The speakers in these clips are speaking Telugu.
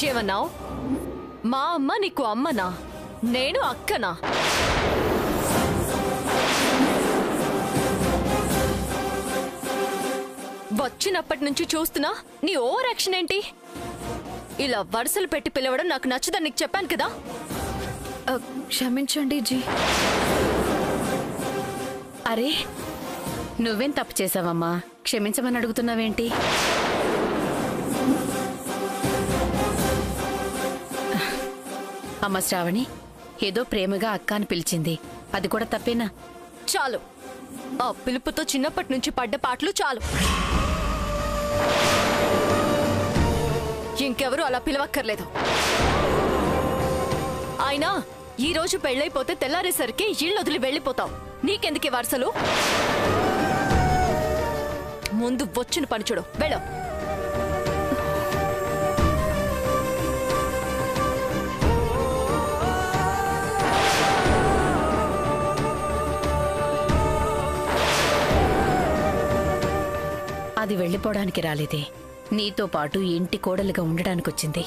ఏమన్నావు? మా అమ్మ నీకు అమ్మనా? నేను అక్కనా? వచ్చినప్పటి నుంచి చూస్తున్నా నీ ఓవర్ యాక్షన్ ఏంటి? ఇలా వరుసలు పెట్టి పిలవడం నాకు నచ్చదని నీకు చెప్పాను కదా. క్షమించండి జీ. అరే నువ్వేం తప్పు చేసావమ్మా? క్షమించమని అడుగుతున్నావేంటి? అమ్మ శ్రావణి, ఏదో ప్రేమగా అక్క అని పిలిచింది, అది కూడా తప్పేనా? చాలు, ఆ పిలుపుతో చిన్నప్పటి నుంచి పడ్డ పాటలు చాలు. ఇంకెవరూ అలా పిలవక్కర్లేదు. అయినా ఈ రోజు పెళ్ళైపోతే తెల్లారేసరికి ఇళ్ళు వదిలి వెళ్ళిపోతావు. నీకెందుకే వరుసలు? ముందు వచ్చిన పని చూడు, వెళ్ళు. అది వెళ్ళిపోవడానికి రాలేదే, నీతో పాటు ఇంటి కోడలుగా ఉండడానికి వచ్చింది.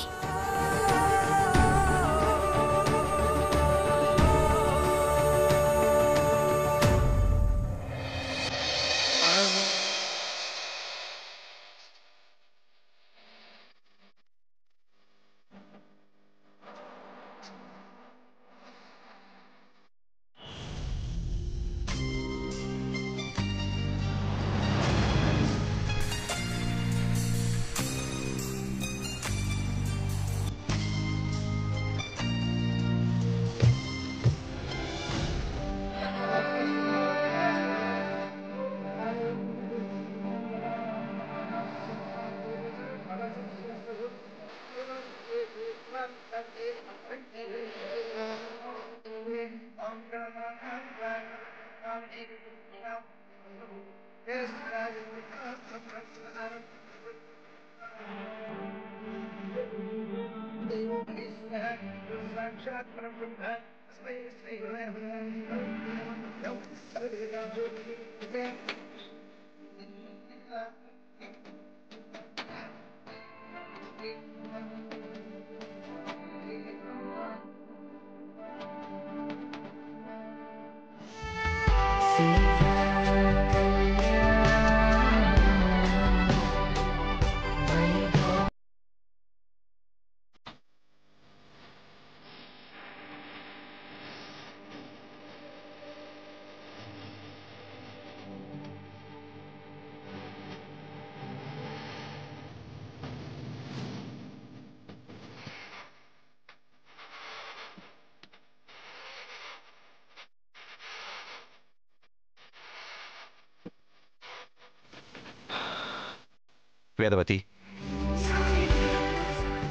వేదవతి,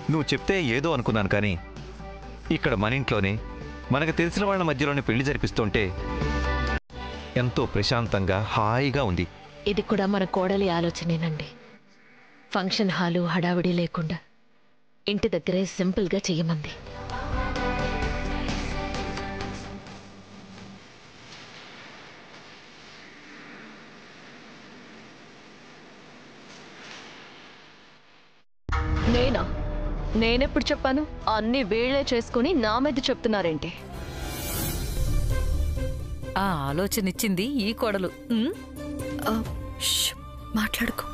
నువ్వు చెప్తే ఏదో అనుకున్నాను, కానీ ఇక్కడ మన ఇంట్లోనే మనకు తెలిసిన వాళ్ళ మధ్యలోనే పెళ్లి జరిపిస్తుంటే ఎంతో ప్రశాంతంగా హాయిగా ఉంది. ఇది కూడా మన కోడలి ఆలోచనేనండి. ఫంక్షన్ హాలు హడావిడి లేకుండా ఇంటి దగ్గరే సింపుల్గా చెయ్యమంది. నేనెప్పుడు చెప్పాను? అన్ని వీళ్లే చేసుకుని నా మీద చెప్తున్నారేంటి? ఆ ఆలోచన ఇచ్చింది ఈ కోడలు. మాట్లాడుకో.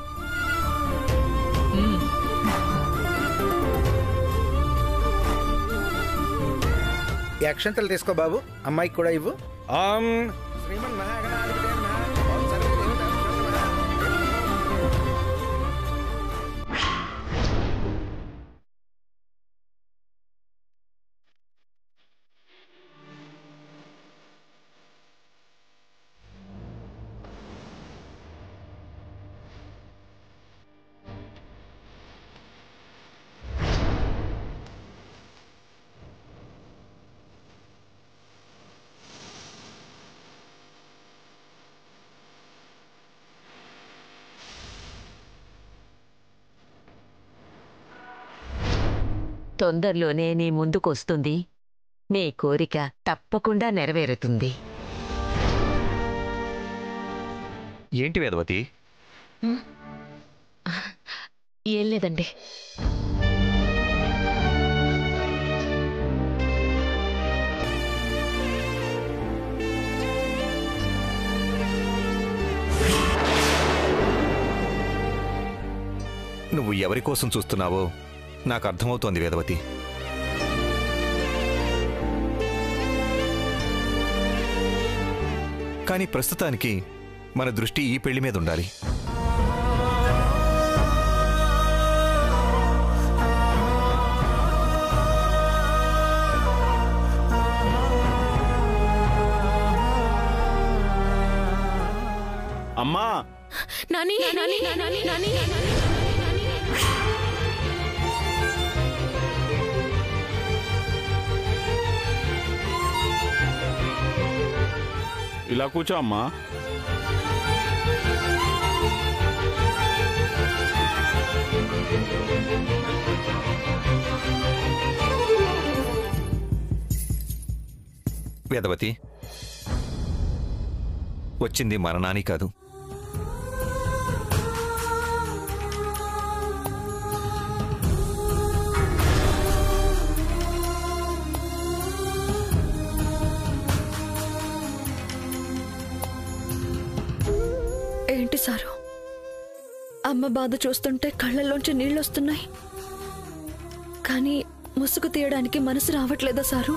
ఈ అక్షంతలు తీసుకో బాబు, అమ్మాయికి కూడా ఇవ్వు. ఓం శ్రీమన్ మహాగణాధిపతే నమః. ఓం సర్వదేవతాభ్యో నమః. తొందరలోనే నీ ముందుకొస్తుంది. నీ కోరిక తప్పకుండా నెరవేరుతుంది. ఏంటి వేదవతి? ఏం లేదండి. నువ్వు ఎవరి కోసం చూస్తున్నావో నాకు అర్థమవుతోంది వేదవతి. కానీ ప్రస్తుతానికి మన దృష్టి ఈ పెళ్లి మీద ఉండాలి. అమ్మా నాని నాని నాని నాని ఇలా కూర్చో అమ్మా. వేదవతి, వచ్చింది మన నాని కాదు, ఏంటి సారు, అమ్మ బాధ చూస్తుంటే కళ్ళల్లోంచి నీళ్ళొస్తున్నాయి, కానీ ముసుగు తీయడానికి మనసు రావట్లేదా సారు?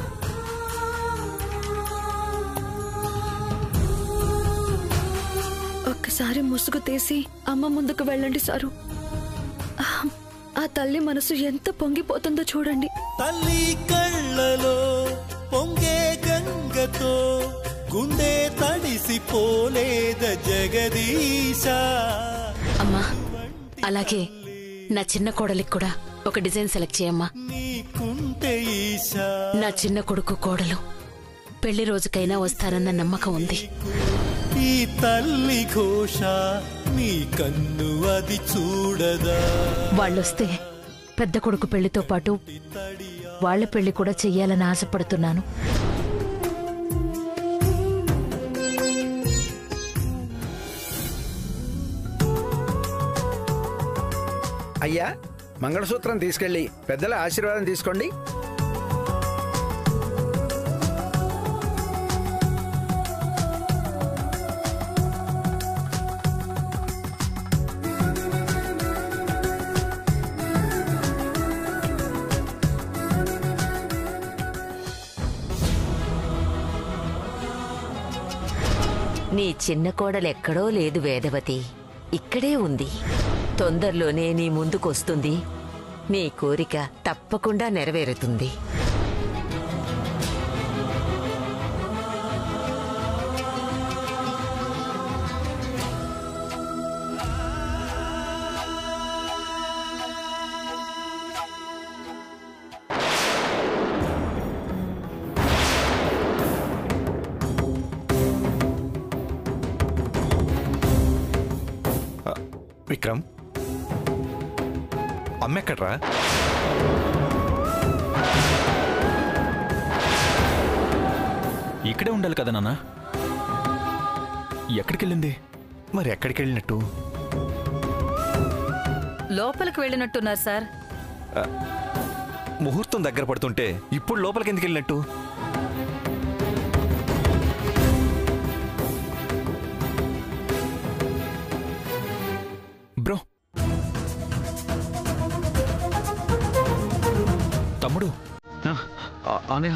ఒక్కసారి ముసుగు తీసి అమ్మ ముందుకు వెళ్ళండి సారు. ఆ తల్లి మనసు ఎంత పొంగిపోతుందో చూడండి. తల్లి కళ్ళలో పొంగే గంగతో గుండె తడిసిపోలేద జగదీశ. అమ్మా, అలాగే నా చిన్న కోడలికి కూడా ఒక డిజైన్ సెలెక్ట్ చేయమ్మా. నీకుంటే ఈశా, నా చిన్న కొడుకు కోడలు పెళ్లి రోజుకైనా వస్తారన్న నమ్మకం ఉంది. ఈ తల్లి ఘోష నీ కన్ను అది చూడదా. వాళ్ళొస్తే పెద్ద కొడుకు పెళ్లితో పాటు వాళ్ళ పెళ్లి కూడా చెయ్యాలని ఆశపడుతున్నాను. అయ్యా, మంగళసూత్రం తీసుకెళ్ళి పెద్దల ఆశీర్వాదం తీసుకోండి. నీ చిన్న కోడలెక్కడో లేదు వేదవతి, ఇక్కడే ఉంది. తొందరలోనే నీ ముందుకొస్తుంది. నీ కోరిక తప్పకుండా నెరవేరుతుంది. విక్రమ్, అమ్మెక్కడ్రా? ఇక్కడే ఉండాలి కదా నాన్న, ఎక్కడికెళ్ళింది? మరి ఎక్కడికి వెళ్ళినట్టు? లోపలికి వెళ్ళినట్టున్నారు సార్. ముహూర్తం దగ్గర పడుతుంటే ఇప్పుడు లోపలికి ఎందుకు వెళ్ళినట్టు? బ్రో, తమ్ముడు, అనయ్య,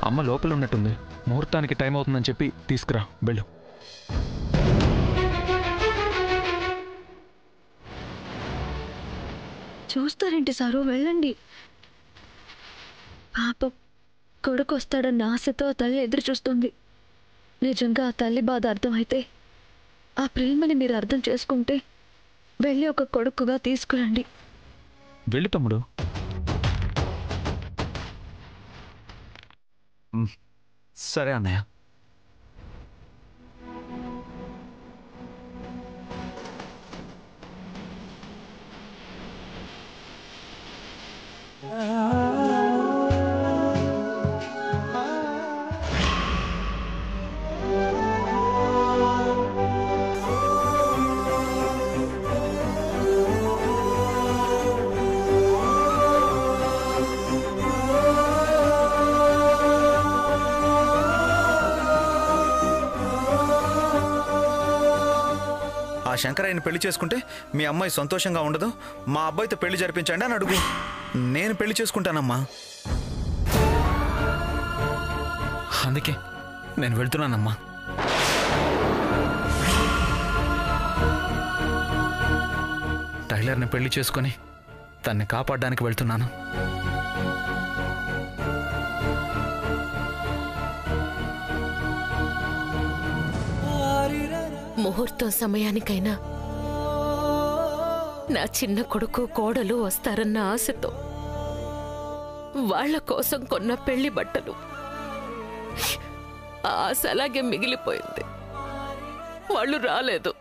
అమ్మ లోపల ఉన్నట్టుంది. ముహూర్తానికి టైం అవుతుందని చెప్పి తీసుకురా, వెళ్ళు. చూస్తారేంటి సారు, వెళ్ళండి. పాప కొడుకు వస్తాడన్న ఆశతో ఆ తల్లి ఎదురు చూస్తుంది. నిజంగా ఆ తల్లి బాధ అర్థమైతే, ఆ ప్రేమని మీరు అర్థం చేసుకుంటే వెళ్ళి ఒక కొడుకుగా తీసుకురండి. వెళ్ళు తమ్ముడు. సరే అన్నయ్య. శంకరయ్యని పెళ్లి చేసుకుంటే మీ అమ్మాయి సంతోషంగా ఉండదు, మా అబ్బాయితో పెళ్లి జరిపించండి అని అడుగు. నేను పెళ్లి చేసుకుంటానమ్మా. అందుకే నేను వెళ్తున్నానమ్మా. టైలర్ని పెళ్లి చేసుకొని తన్ని కాపాడడానికి వెళ్తున్నాను. ముహూర్తం సమయానికైనా నా చిన్న కొడుకు కోడలు వస్తారన్న ఆశతో వాళ్ల కోసం కొన్న పెళ్లి బట్టలు ఆ ఆశ అలాగే మిగిలిపోయింది. వాళ్ళు రాలేదు.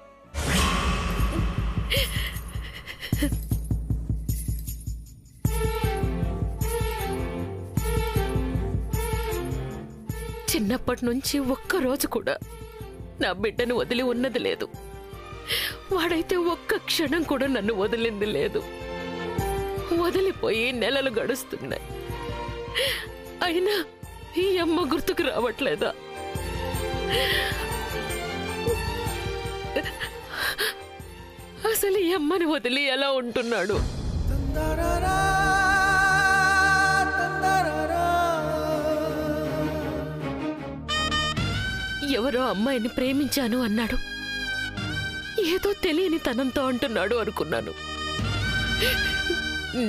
చిన్నప్పటి నుంచి ఒక్కరోజు కూడా నా బిడ్డను వదిలి ఉన్నది లేదు. వాడైతే ఒక్క క్షణం కూడా నన్ను వదిలింది లేదు. వదిలిపోయి నెలలు గడుస్తున్నాయి. అయినా ఈ అమ్మ గుర్తుకు రావట్లేదా? అసలు ఈ అమ్మని వదిలి ఎలా ఉంటున్నాడు? ఎవరో అమ్మాయిని ప్రేమించాను అన్నాడు. ఏదో తెలియని తనంతో అంటున్నాడు అనుకున్నాను.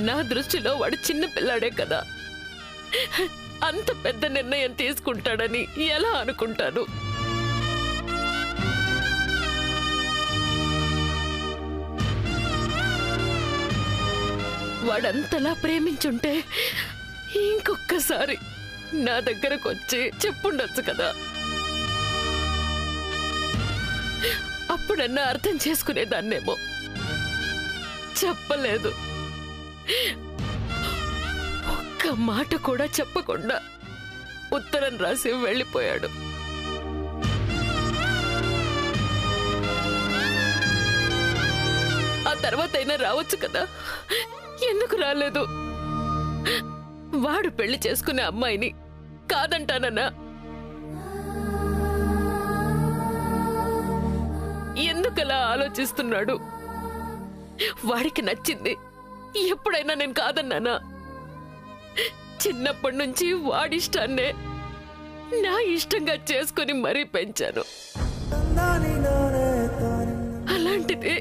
నా దృష్టిలో వాడు చిన్న పిల్లాడే కదా. అంత పెద్ద నిర్ణయం తీసుకుంటాడని ఎలా అనుకుంటాను? వాడంతలా ప్రేమించుంటే ఇంకొక్కసారి నా దగ్గరకు వచ్చి చెప్పుండొచ్చు కదా. అప్పుడన్నా అర్థం చేసుకునేదాన్నేమో. చెప్పలేదు. ఒక్క మాట కూడా చెప్పకుండా ఉత్తరం రాసి వెళ్ళిపోయాడు. ఆ తర్వాతైనా రావచ్చు కదా. ఎందుకు రాలేదు? వాడు పెళ్లి చేసుకునే అమ్మాయిని కాదంటానన్నా? ఎందుకలా ఆలోచిస్తున్నాడు? వాడికి నచ్చింది ఎప్పుడైనా నేను కాదన్నానా? చిన్నప్పటి నుంచి వాడిష్టాన్నే నా ఇష్టంగా చేసుకుని మరీ పెంచాను. అలాంటిది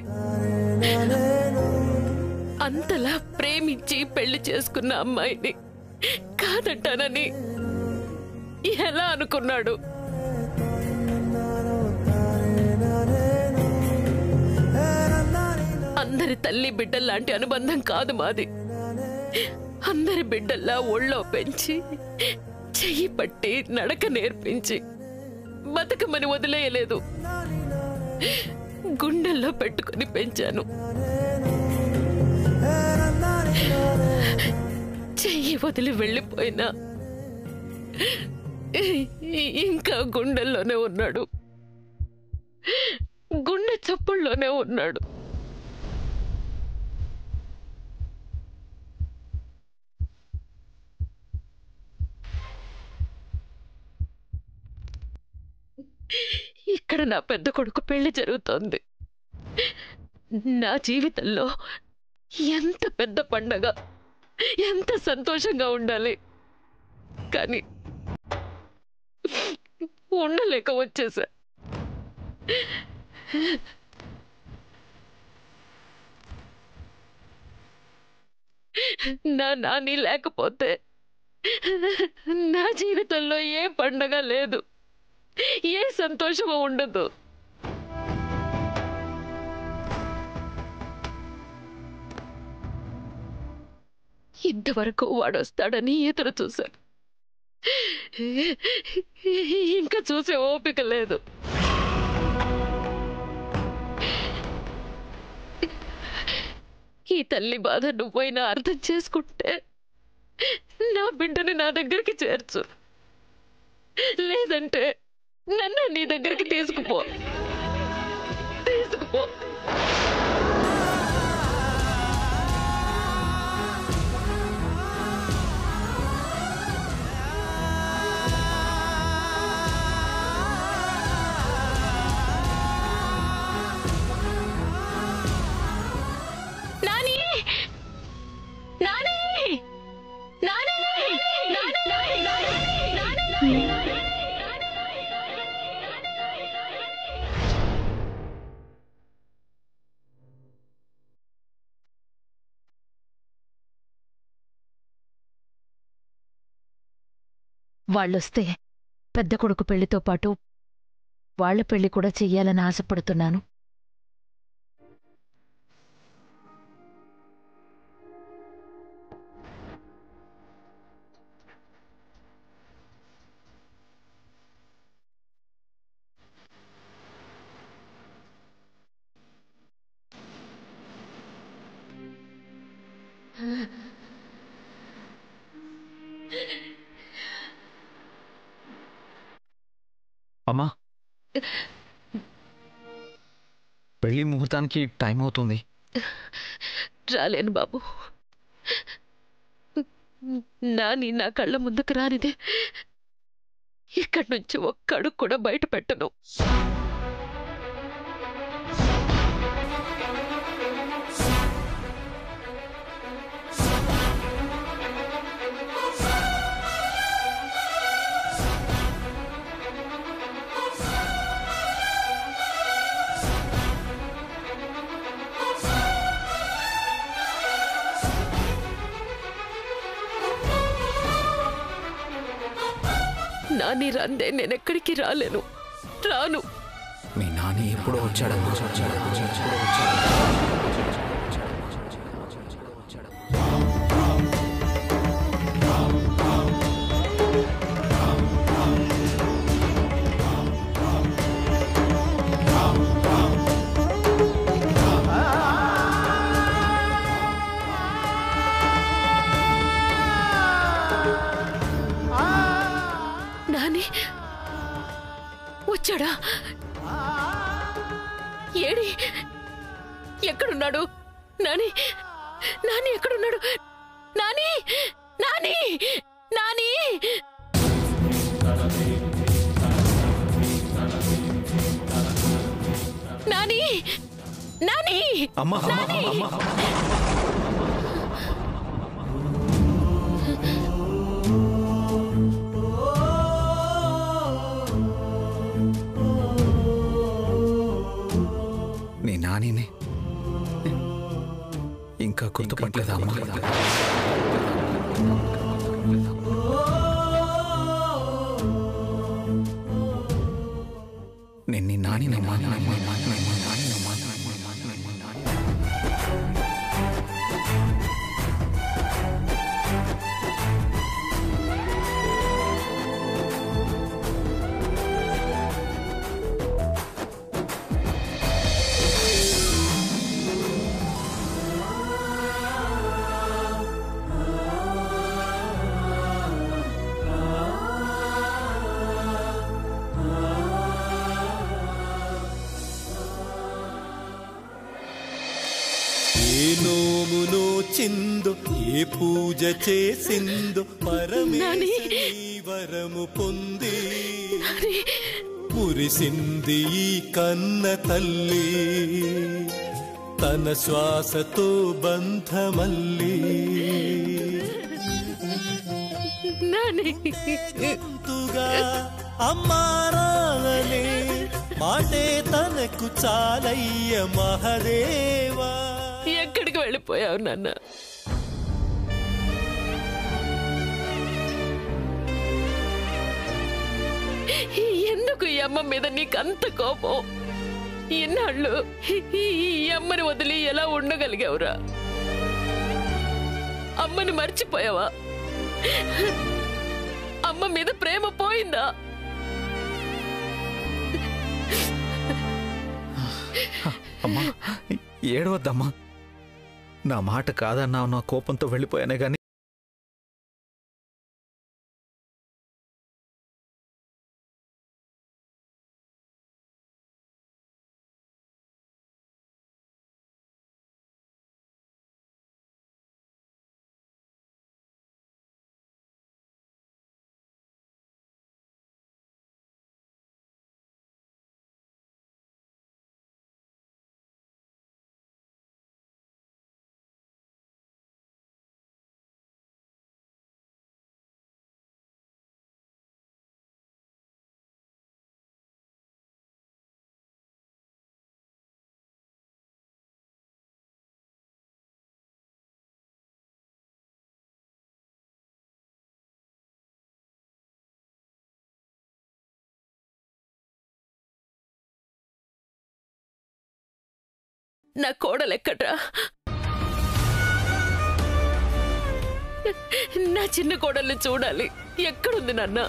అంతలా ప్రేమించి పెళ్లి చేసుకున్న అమ్మాయిని కాదంటానని ఎలా అనుకున్నాడు? అందరి తల్లి బిడ్డల్లాంటి అనుబంధం కాదు మాది. అందరి బిడ్డల్లా ఒళ్ళో పెంచి చెయ్యి పట్టి నడక నేర్పించి బతకమని వదిలేయలేదు. గుండెల్లో పెట్టుకుని పెంచాను. చెయ్యి వదిలి వెళ్ళిపోయినా ఇంకా గుండెల్లోనే ఉన్నాడు. గుండె చప్పుల్లోనే ఉన్నాడు. ఇక్కడ నా పెద్ద కొడుకు పెళ్లి జరుగుతోంది. నా జీవితంలో ఎంత పెద్ద పండగ, ఎంత సంతోషంగా ఉండాలి. కానీ ఉండలేక వచ్చేసా. నా నాని లేకపోతే నా జీవితంలో ఏ పండగ లేదు, ఏ సంతోషము ఉండదు. ఇంతవరకు వాడొస్తాడని ఎదురు చూశాను. ఇంకా చూసే ఓపిక లేదు. ఈ తల్లి బాధ నువ్వైనా అర్థం చేసుకుంటే నా బిడ్డని నా దగ్గరికి చేర్చు. లేదంటే నన్ను నీ దగ్గరికి తీసుకుపో. వాళ్ళొస్తే పెద్ద కొడుకు పెళ్లితో పాటు వాళ్ళ పెళ్లి కూడా చెయ్యాలని ఆశపడుతున్నాను. అమ్మా, పెళ్లి ముహూర్తానికి టైం అవుతుంది. రాలేను బాబు. నాని నా కళ్ళ ముందుకు రానిదే ఇక్కడి నుంచి ఒక్క అడుగు కూడా బయట పెట్టను. నాని రందే నేనెక్కడికి రాలేను, రాను. మీ నాని ఎప్పుడో వచ్చాడమ్మా. నాని వచ్చాడా? ఏడి? ఎక్కడున్నాడు నాని? నాని ఎక్కడున్నాడు? నాని, నాని, నాని! నాని, నాని! అమ్మా, నాని! మీ నానిని ఇంకా గుర్తుపట్టలేదా అమ్మా? నేను నీ నానినమ్మా. ఏ నోమునో చిందో, ఏ పూజ చేసిందో, పరమేశ్వరి వరము పొంది మురిసింది ఈ కన్న తల్లి. తన శ్వాసతో బంధమల్లి ఎంతుగా అమ్మారాలనే మాటే తనకు చాలయ్య మహదేవా. ఎక్కడికి వెళ్ళిపోయావు నాన్న? ఎందుకు ఈ అమ్మ మీద నీకంత కోపం? ఇన్నాళ్ళు ఈ అమ్మని వదిలి ఎలా ఉండగలిగావురా? అమ్మని మర్చిపోయావా? అమ్మ మీద ప్రేమ పోయిందా? అమ్మా, ఏడవద్దమ్మా. నా మాట కాదన్నా నా కోపంతో వెళ్ళిపోయానే గాని నా కోడలెక్కడ్రా? నా చిన్న కోడల్ని చూడాలి. ఎక్కడుంది నాన్న?